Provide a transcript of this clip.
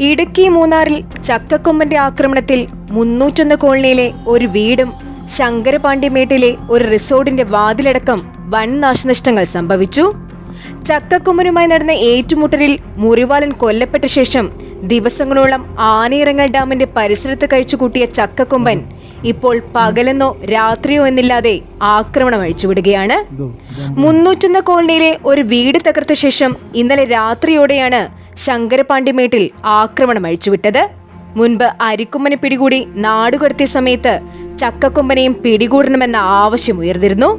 ഇടുക്കി മൂന്നാറിൽ ചക്കക്കൊമ്പന്റെ ആക്രമണത്തിൽ 301 കോളനിയിലെ ഒരു വീടും ശങ്കരപാണ്ഡ്യമേട്ടിലെ ഒരു റിസോർട്ടിന്റെ വാതിലടക്കം വൻ നാശനഷ്ടങ്ങൾ സംഭവിച്ചു. ചക്കക്കൊമ്പനുമായി നടന്ന ഏറ്റുമുട്ടലിൽ മുറിവാലൻ കൊല്ലപ്പെട്ട ശേഷം ദിവസങ്ങളോളം ആനയിറങ്ങൽ ഡാമിന്റെ പരിസരത്ത് കഴിച്ചുകൂട്ടിയ ചക്കക്കൊമ്പൻ ഇപ്പോൾ പകലെന്നോ രാത്രിയോ എന്നില്ലാതെ ആക്രമണം അഴിച്ചുവിടുകയാണ്. 301 കോളനിയിലെ ഒരു വീട് തകർത്ത ശേഷം ഇന്നലെ രാത്രിയോടെയാണ് ശങ്കരപാണ്ഡ്യമേട്ടിൽ ആക്രമണം അഴിച്ചുവിട്ടത്. മുൻപ് അരിക്കൊമ്പനെ പിടികൂടി നാടുകടത്തിയ സമയത്ത് ചക്കക്കൊമ്പനെയും പിടികൂടണമെന്ന ആവശ്യം ഉയർന്നിരുന്നു.